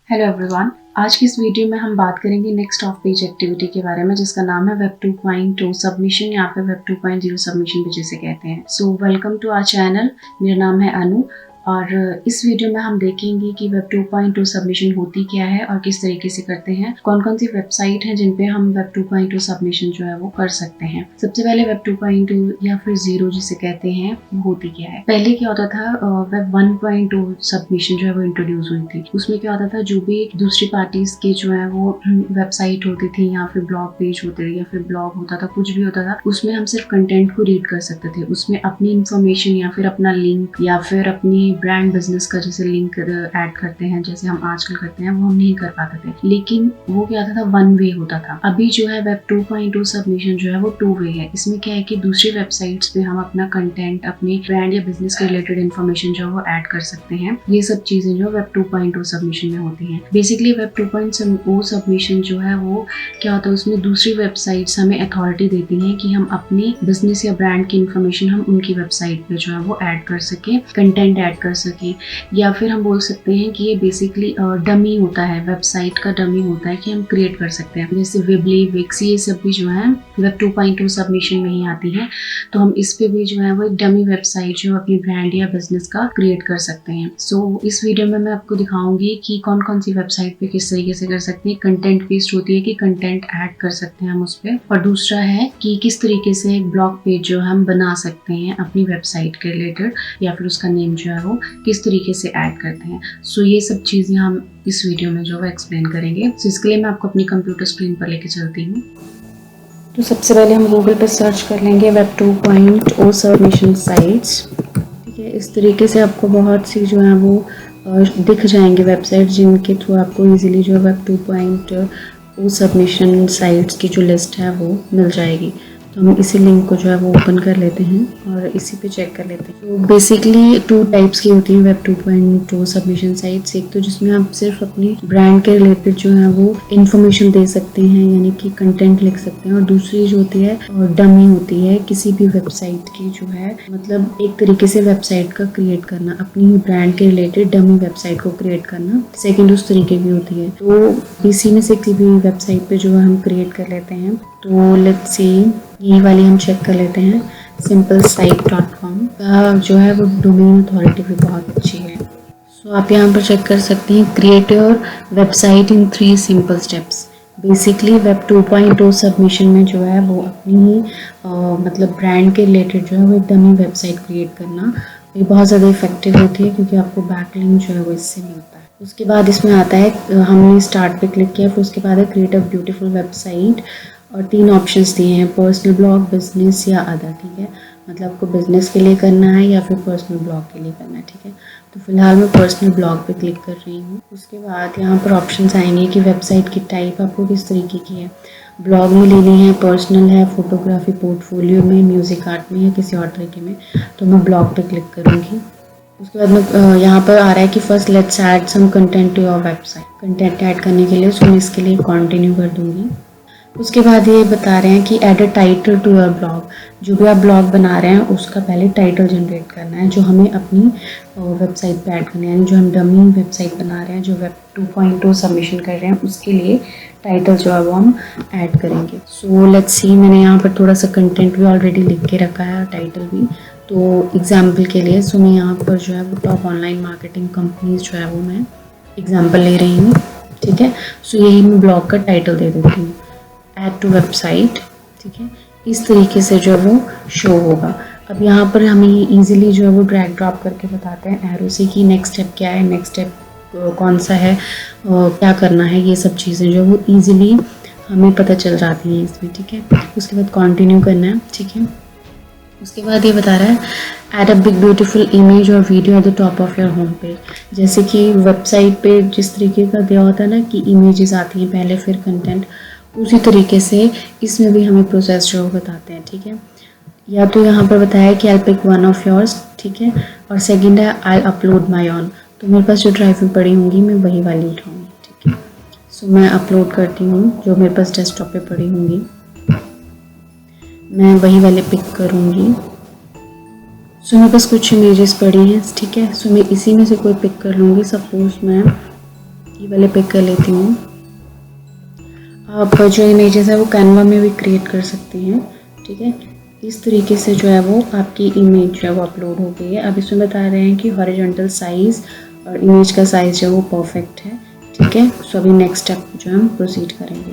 Hello everyone, आज की इस वीडियो में हम बात करेंगे नेक्स्ट ऑफ पेज एक्टिविटी के बारे में, जिसका नाम है वेब 2.2 सबमिशन या फिर वेब 2.0 सबमिशन भी जिसे कहते हैं। So welcome to our channel. मेरा नाम है अनु और इस वीडियो में हम देखेंगे कि वेब 2.2 सबमिशन होती क्या है और किस तरीके से करते हैं, कौन कौन सी वेबसाइट हैं जिन पे हम वेब 2.2 सबमिशन जो है वो कर सकते हैं। सबसे पहले वेब 2.2 या फिर 0 जिसे कहते हैं वो होती क्या है। पहले क्या होता था, वेब 1.2 सबमिशन जो है वो इंट्रोड्यूस हुई थी। उसमें क्या होता था, जो भी दूसरी पार्टीज के जो है वो वेबसाइट होती थी या फिर ब्लॉग पेज होते थे या फिर ब्लॉग होता था, कुछ भी होता था, उसमें हम सिर्फ कंटेंट को रीड कर सकते थे। उसमें अपनी इंफॉर्मेशन या फिर अपना लिंक या फिर अपनी ब्रांड बिजनेस का जैसे लिंक ऐड करते हैं, जैसे हम आजकल करते हैं, वो हम नहीं कर पाते थे। लेकिन वो क्या था वन वे होता था। अभी जो है वेब 2.2 सबमिशन जो है वो 2 वे है। इसमें क्या है कि दूसरी वेबसाइट्स पे हम अपना कंटेंट, अपनी ब्रांड या बिजनेस के रिलेटेड इन्फॉर्मेशन जो है वो ऐड कर सकते हैं। ये सब चीजें जो वेब 2.2 सबमिशन में होती हैं। बेसिकली वेब 2.0 सबमिशन जो है वो क्या होता है, उसमें दूसरी वेबसाइट्स हमें अथॉरिटी देती हैं कि हम अपनी बिजनेस या ब्रांड की इन्फॉर्मेशन हम उनकी वेबसाइट पे जो है वो ऐड कर सके, कंटेंट ऐड कर सके। या फिर हम बोल सकते हैं कि ये बेसिकली डमी होता है, वेबसाइट का डमी होता है कि हम क्रिएट कर सकते हैं। जैसे वेबली, विक्स, ये सब भी जो है वेब 2.2 सबमिशन में ही आती है। तो हम इस पे भी जो है वो एक डमी वेबसाइट जो अपनी ब्रांड या बिजनेस का क्रिएट कर सकते हैं। सो इस वीडियो में मैं आपको दिखाऊंगी कि कौन कौन सी वेबसाइट पे किस तरीके से कर सकते हैं। कंटेंट बेस्ड होती है कि कंटेंट ऐड कर सकते हैं हम उस पर, और दूसरा है कि किस तरीके से एक ब्लॉग पेज जो हम बना सकते हैं अपनी वेबसाइट के रिलेटेड, या फिर उसका नेम जो है वो किस तरीके से ऐड करते हैं। सो ये सब चीजें हम इस वीडियो में जो है एक्सप्लेन करेंगे। सो इसके लिए मैं आपको अपनी कंप्यूटर स्क्रीन पर लेके चलती हूँ। तो सबसे पहले हम गूगल पर सर्च कर लेंगे वेब 2.0 सबमिशन साइट्स। ठीक है, इस तरीके से आपको बहुत सी जो है वो दिख जाएंगे वेबसाइट, जिनके थ्रू आपको इजीली जो है वेब 2.0 सबमिशन साइट्स की जो लिस्ट है वो मिल जाएगी। तो हम इसी लिंक को जो है वो ओपन कर लेते हैं और इसी पे चेक कर लेते हैं। तो बेसिकली 2 टाइप्स की होती हैं वेब 2.2 सबमिशन साइट्स। एक तो जिसमें आप सिर्फ अपनी ब्रांड के रिलेटेड जो है वो इन्फॉर्मेशन दे सकते हैं, यानी कि कंटेंट लिख सकते हैं। और दूसरी जो होती है डमी होती है, किसी भी वेबसाइट की जो है, मतलब एक तरीके से वेबसाइट का क्रिएट करना, अपनी ब्रांड के रिलेटेड डमी वेबसाइट को क्रिएट करना। सेकेंड उस तरीके की होती है। तो इसी में से किसी भी वेबसाइट पे जो है हम क्रिएट कर लेते हैं। तो लेट्स सी, ये वाली हम चेक कर लेते हैं। simplesite.com का जो है वो डोमेन अथॉरिटी भी बहुत अच्छी है। सो आप यहाँ पर चेक कर सकते हैं, create your website in 3 simple steps. Basically web 2.0 submission में जो है वो अपनी ही मतलब ब्रांड के रिलेटेड जो है वो एक डमी वेबसाइट क्रिएट करना, ये बहुत ज़्यादा इफेक्टिव होती है क्योंकि आपको बैकलिंक जो है वो इससे मिलता है। उसके बाद इसमें आता है, हमने स्टार्ट पे क्लिक किया, फिर उसके बाद है क्रिएट अ ब्यूटीफुल वेबसाइट, और 3 ऑप्शंस दिए हैं, पर्सनल ब्लॉग, बिजनेस या अदर। ठीक है, मतलब आपको बिजनेस के लिए करना है या फिर पर्सनल ब्लॉग के लिए करना है। ठीक है, तो फिलहाल मैं पर्सनल ब्लॉग पे क्लिक कर रही हूँ। उसके बाद यहाँ पर ऑप्शंस आएंगे कि वेबसाइट की टाइप आपको किस तरीके की है, ब्लॉग में लेनी है, पर्सनल है, फोटोग्राफी, पोर्टफोलियो में, म्यूजिक आर्ट में या किसी और तरीके में। तो मैं ब्लॉग पे क्लिक करूँगी। उसके बाद मैं यहाँ पर आ रहा है कि first let's add some content to your website. Content add करने के लिए सो मैं इसके लिए कंटिन्यू कर दूँगी। उसके बाद ये बता रहे हैं कि add a title to your blog. जो भी आप ब्लॉग बना रहे हैं उसका पहले टाइटल जनरेट करना है, जो हमें अपनी वेबसाइट पे ऐड करना है। यानी जो हम डमी वेबसाइट बना रहे हैं, जो वेब 2.0 सबमिशन कर रहे हैं, उसके लिए टाइटल जो है वो हम ऐड करेंगे। सो लेट्स सी, मैंने यहाँ पर थोड़ा सा कंटेंट भी ऑलरेडी लिख के रखा है, टाइटल भी। तो एग्जाम्पल के लिए सो मैं यहाँ पर जो है वो टॉप ऑनलाइन मार्केटिंग कंपनीज जो है वो मैं एग्जाम्पल ले रही हूँ। ठीक है, सो यही मैं ब्लॉग का टाइटल दे देती हूँ, ऐड टू वेबसाइट। ठीक है, इस तरीके से जो है वो शो होगा। अब यहाँ पर हमें इजीली जो है वो ड्रैग ड्रॉप करके बताते हैं एरो से कि नेक्स्ट स्टेप क्या है, नेक्स्ट स्टेप कौन सा है, क्या करना है। ये सब चीज़ें जो है वो ईजिली हमें पता चल जाती हैं इसमें। ठीक है, उसके बाद कंटिन्यू करना है। ठीक है, उसके बाद ये बता रहा है add a big beautiful image और video at the top of your home page. जैसे कि वेबसाइट पे जिस तरीके का दिया होता है ना कि इमेजेस आती हैं पहले फिर कंटेंट, उसी तरीके से इसमें भी हमें प्रोसेस जो बताते हैं। ठीक है, या तो यहाँ पर बताया कि I pick one of yours. ठीक है, और सेकंड है आई अपलोड माई ऑन। तो मेरे पास जो ड्राइव में पड़ी होंगी मैं वही वाली उठाऊँगी। ठीक है, सो मैं अपलोड करती हूँ, जो मेरे पास डेस्कटॉप पे पड़ी होंगी मैं वही वाले पिक करूँगी। सो मेरे पास कुछ इमेजेस पड़ी हैं। ठीक है, सो मैं इसी में से कोई पिक कर लूँगी। सपोज मैं ये वाले पिक कर लेती हूँ। आप जो इमेजेस है वो कैनवा में भी क्रिएट कर सकती हैं, ठीक है। इस तरीके से जो है वो आपकी इमेज जो है वो अपलोड हो गई है। अब इसमें बता रहे हैं कि हॉरिजॉन्टल साइज़ और इमेज का साइज़ जो है वो परफेक्ट है, ठीक है। सो अभी नेक्स्ट स्टेप जो हम प्रोसीड करेंगे।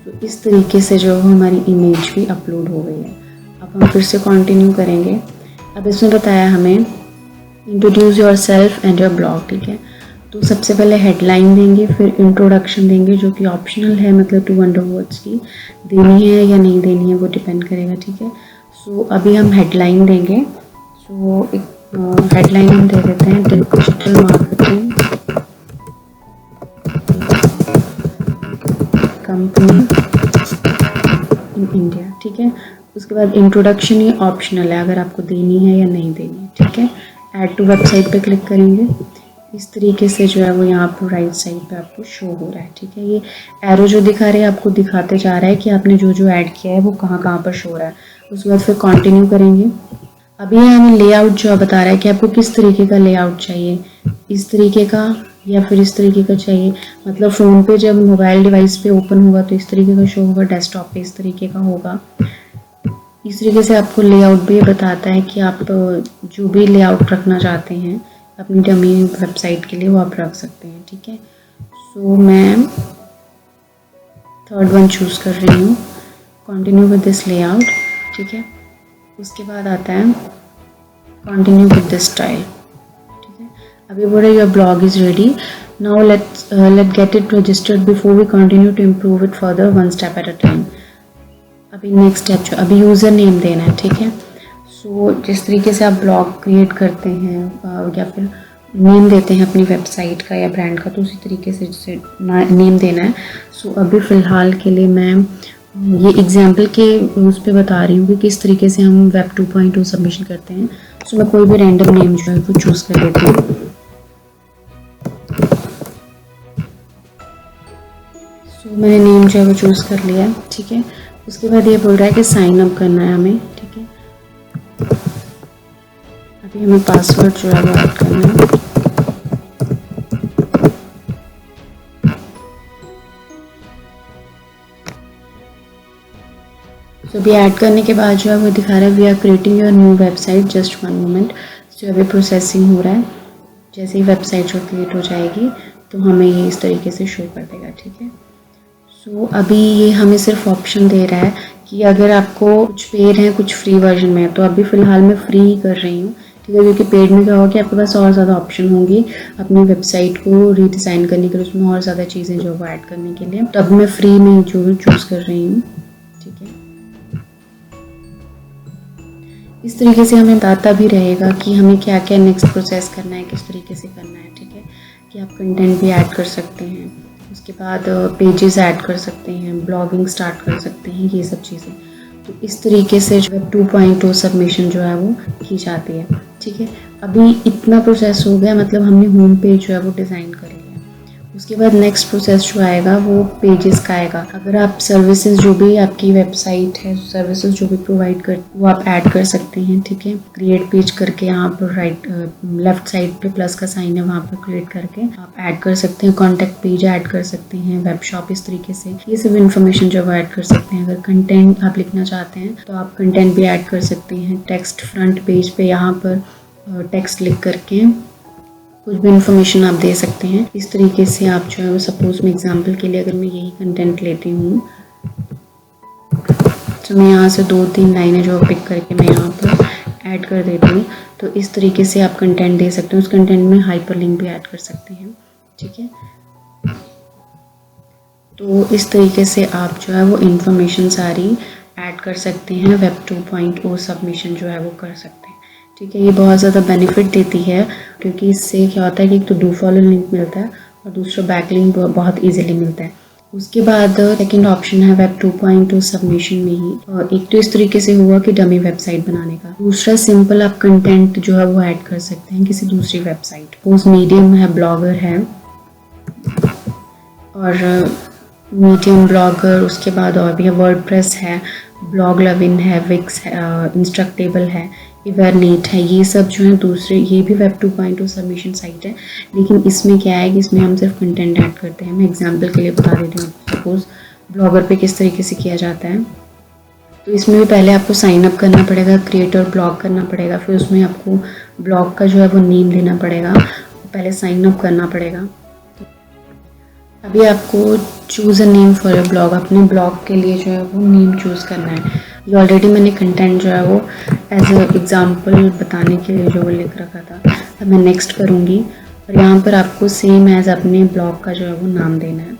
तो इस तरीके से जो हमारी इमेज भी अपलोड हो गई है। अब हम फिर से कंटिन्यू करेंगे। अब इसमें बताया हमें introduce your self and your blog, ठीक है। तो सबसे पहले हेडलाइन देंगे, फिर इंट्रोडक्शन देंगे जो कि ऑप्शनल है, मतलब 200 वर्ड्स की देनी है या नहीं देनी है वो डिपेंड करेगा, ठीक है। सो अभी हम हेडलाइन देंगे। सो एक हेडलाइन हम दे देते हैं digital marketing company in India, ठीक है। उसके बाद इंट्रोडक्शन ये ऑप्शनल है, अगर आपको देनी है या नहीं देनी है, ठीक है। ऐड टू वेबसाइट पे क्लिक करेंगे। इस तरीके से जो है वो यहाँ पर राइट साइड पे आपको शो हो रहा है, ठीक है। ये एरो जो दिखा रहे हैं आपको दिखाते जा रहा है कि आपने जो जो ऐड किया है वो कहाँ कहाँ पर शो हो रहा है। उसके बाद फिर कंटिन्यू करेंगे। अभी हमें लेआउट जो बता रहा है कि आपको किस तरीके का लेआउट चाहिए, इस तरीके का या फिर इस तरीके का चाहिए। मतलब फ़ोन पे जब मोबाइल डिवाइस पे ओपन होगा तो इस तरीके का शो होगा, डेस्कटॉप पे इस तरीके का होगा। इस तरीके से आपको लेआउट भी बताता है कि आप जो भी लेआउट रखना चाहते हैं अपनी डमी वेबसाइट के लिए वो आप रख सकते हैं, ठीक है। सो मैं थर्ड वन चूज़ कर रही हूँ, कंटिन्यू विद दिस लेआउट, ठीक है। उसके बाद आता है कंटिन्यू विद दिस स्टाइल, ठीक है। अभी बोल रहे your blog is ready now, let get it registered before we continue to improve it further one step at a time. अभी नेक्स्ट स्टेप जो अभी यूज़र नेम देना है, ठीक है। सो जिस तरीके से आप ब्लॉग क्रिएट करते हैं या फिर नेम देते हैं अपनी वेबसाइट का या ब्रांड का, तो उसी तरीके से जिसे नेम देना है। सो अभी फ़िलहाल के लिए मैं ये एग्जाम्पल के उस पर बता रही हूँ कि किस तरीके से हम वेब 2.2 सबमिशन करते हैं। सो मैं कोई भी रैंडम नेम जो है वो चूज़ कर लेती हूँ। सो मैंने नेम जो है वो चूज़ कर लिया है, ठीक है। उसके बाद ये बोल रहा है कि साइन अप करना है हमें, ठीक है। अभी हमें पासवर्ड जो है वो ऐड करना है। तो अभी ऐड करने के बाद जो है वो दिखा रहा है we are creating your new website just 1 moment. जो अभी प्रोसेसिंग हो रहा है, जैसे ही वेबसाइट जो क्रिएट हो जाएगी तो हमें ये इस तरीके से शो कर देगा, ठीक है। सो अभी ये हमें सिर्फ ऑप्शन दे रहा है कि अगर आपको कुछ पेड है कुछ फ्री वर्जन में है, तो अभी फ़िलहाल मैं फ्री ही कर रही हूँ, ठीक है। क्योंकि पेड में क्या होगा कि आपके पास और ज़्यादा ऑप्शन होंगी अपनी वेबसाइट को रीडिज़ाइन करने के लिए, उसमें और ज़्यादा चीज़ें जो वो ऐड करने के लिए। तो अब मैं फ्री में जो चूज़ कर रही हूँ, ठीक है। इस तरीके से हमें बताता भी रहेगा कि हमें क्या क्या नेक्स्ट प्रोसेस करना है, किस तरीके से करना है, ठीक है। कि आप कंटेंट भी ऐड कर सकते हैं, उसके बाद पेजेस ऐड कर सकते हैं, ब्लॉगिंग स्टार्ट कर सकते हैं, ये सब चीज़ें। तो इस तरीके से जो वेब 2.2 सबमिशन जो है वो की जाती है, ठीक है। अभी इतना प्रोसेस हो गया, मतलब हमने होम पेज जो है वो डिज़ाइन कर लिया। उसके बाद नेक्स्ट प्रोसेस जो आएगा वो पेजेस का आएगा। अगर आप सर्विसेज जो भी आपकी वेबसाइट है, सर्विसेज जो भी प्रोवाइड कर वो आप ऐड कर सकते हैं, ठीक है। क्रिएट पेज करके यहाँ पर लेफ्ट साइड पे प्लस का साइन है, वहाँ पर क्रिएट करके आप ऐड कर सकते हैं। कॉन्टैक्ट पेज ऐड कर सकते हैं, वेब शॉप, इस तरीके से ये सब इन्फॉर्मेशन जो वो ऐड कर सकते हैं। अगर कंटेंट आप लिखना चाहते हैं तो आप कंटेंट भी ऐड कर सकते हैं। टेक्स्ट फ्रंट पेज पे यहाँ पर टेक्स्ट लिख करके कुछ भी इन्फॉर्मेशन आप दे सकते हैं। इस तरीके से आप जो है सपोज में एग्जांपल के लिए अगर मैं यही कंटेंट लेती हूँ तो मैं यहाँ से 2-3 लाइनें जो पिक करके मैं यहाँ पर ऐड कर देती हूँ। तो इस तरीके से आप कंटेंट दे सकते हैं। उस कंटेंट में हाइपरलिंक भी ऐड कर सकते हैं, ठीक है। तो इस तरीके से आप जो है वो इन्फॉर्मेशन सारी ऐड कर सकते हैं, वेब 2.0 सबमिशन जो है वो कर सकते हैं, ठीक है। ये बहुत ज़्यादा बेनिफिट देती है क्योंकि इससे क्या होता है कि एक तो डू फॉलो लिंक मिलता है और दूसरा बैकलिंक बहुत इजीली मिलता है। उसके बाद सेकंड ऑप्शन है वेब 2.2 सबमिशन में ही, और एक तो इस तरीके से हुआ कि डमी वेबसाइट बनाने का, दूसरा सिंपल आप कंटेंट जो है वो ऐड कर सकते हैं किसी दूसरी वेबसाइट। पोस्ट मीडियम है, ब्लॉगर है और मीडियम ब्लॉगर, उसके बाद और भी है वर्डप्रेस है, ब्लॉग लविन है, विक्स है, इंस्ट्रक्टेबल है, इवेरनेट है, ये सब जो है दूसरे, ये भी वेब 2.0 सबमिशन साइट है, लेकिन इसमें क्या है कि इसमें हम सिर्फ कंटेंट ऐड करते हैं। मैं एग्जांपल के लिए बता देती हूँ, सपोज ब्लॉगर पे किस तरीके से किया जाता है। तो इसमें भी पहले आपको साइन अप करना पड़ेगा, क्रिएट और ब्लॉग करना पड़ेगा, फिर उसमें आपको ब्लॉग का जो है वो नेम देना पड़ेगा, पहले साइन अप करना पड़ेगा। अभी आपको choose a name for your blog, अपने ब्लॉग के लिए जो है वो नेम चूज़ करना है। ये ऑलरेडी मैंने कंटेंट जो है वो एज ए एग्जांपल बताने के लिए जो वो लिख रखा था। अब मैं नेक्स्ट करूँगी और यहाँ पर आपको सेम एज अपने ब्लॉग का जो है वो नाम देना है।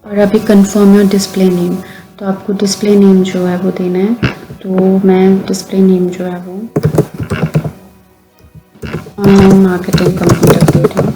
और अभी कंफर्म योर डिस्प्ले नेम, तो आपको डिस्प्ले नेम जो है वो देना है। तो मैं डिस्प्ले नेम जो है वो ऑनलाइन मार्केटिंग कंप्यूटर दे रही हूँ।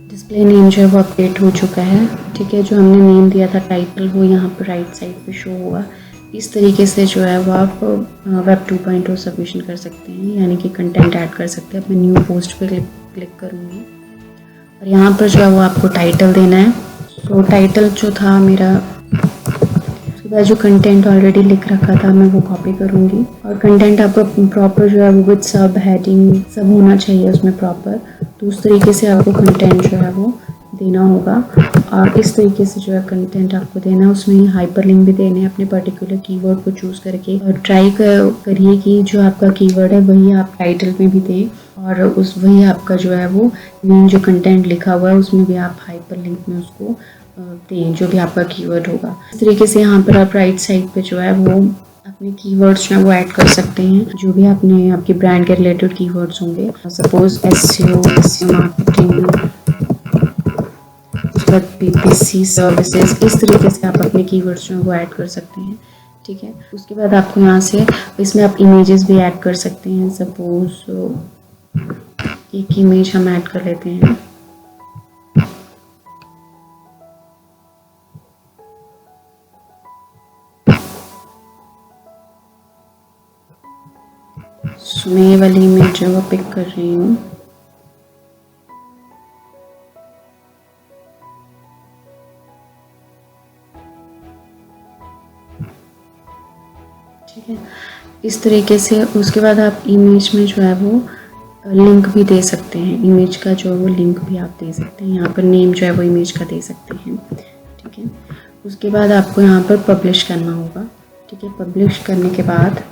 डिस्प्ले नेम जो है वो अपडेट हो चुका है, ठीक है। जो हमने नेम दिया था टाइटल, वो यहाँ पर राइट साइड पे शो होगा। इस तरीके से जो है वो आप वेब 2.0 सबमिशन कर सकते हैं, यानी कि कंटेंट ऐड कर सकते हैं। अब मैं न्यू पोस्ट पे क्लिक करूँगी और यहाँ पर जो है वो आपको टाइटल देना है। तो टाइटल जो था मेरा, उसके बाद जो कंटेंट ऑलरेडी लिख रखा था मैं वो कॉपी करूँगी और कंटेंट आपका प्रॉपर जो है वो विद सब हेडिंग सब होना चाहिए उसमें प्रॉपर। तो उस तरीके से आपको कंटेंट जो है वो देना होगा और इस तरीके से जो है कंटेंट आपको देना है। उसमें हाइपरलिंक भी देने हैं अपने पर्टिकुलर कीवर्ड को चूज़ करके, और ट्राई करिए कि जो आपका कीवर्ड है वही आप टाइटल में भी दें और वही आपका जो है वो मेन जो कंटेंट लिखा हुआ है उसमें भी आप हाइपरलिंक में उसको दें, जो भी आपका कीवर्ड होगा। इस तरीके से यहाँ पर आप राइट साइड पे जो है वो अपने कीवर्ड्स जो है वो ऐड कर सकते हैं, जो भी आपके ब्रांड के रिलेटेड कीवर्ड्स होंगे। सपोज एसईओ, मार्केटिंग, उसके बाद PPC सर्विसेज, इस तरीके से आप अपने कीवर्ड्स जो है वो ऐड कर सकते हैं, ठीक है। उसके बाद आपको यहाँ से इसमें आप इमेजेस भी ऐड कर सकते हैं। सपोज एक इमेज हम ऐड कर लेते हैं। मैं ये वाली इमेज जो वो पिक कर रही हूँ। ठीक है, इस तरीके से। उसके बाद आप इमेज में जो है वो लिंक भी दे सकते हैं, इमेज का जो है वो लिंक भी आप दे सकते हैं। यहाँ पर नेम जो है वो इमेज का दे सकते हैं, ठीक है। उसके बाद आपको यहाँ पर पब्लिश करना होगा, ठीक है। पब्लिश करने के बाद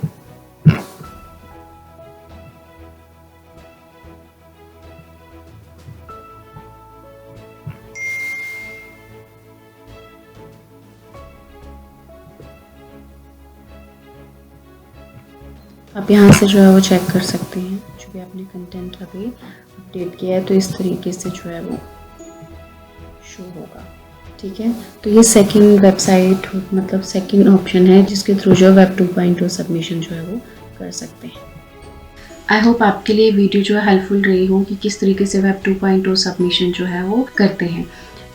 आप यहाँ से जो है वो चेक कर सकते हैं जो भी आपने कंटेंट अभी अपडेट किया है। तो इस तरीके से जो है वो शो होगा, ठीक है। तो ये सेकंड वेबसाइट मतलब सेकंड ऑप्शन है जिसके थ्रू जो वेब 2.0 सबमिशन जो है वो कर सकते हैं। आई होप आपके लिए वीडियो जो है हेल्पफुल रही हो कि किस तरीके से वेब 2.0 सबमिशन जो है वो करते हैं।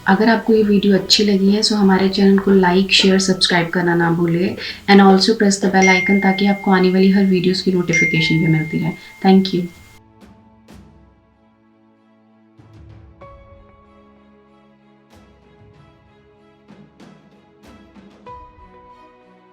अगर आपको ये वीडियो अच्छी लगी है तो हमारे चैनल को लाइक, शेयर, सब्सक्राइब करना ना भूलिए and also press the bell icon ताकि आपको आने वाली हर वीडियोस की नोटिफिकेशन भी मिलती रहे। Thank you.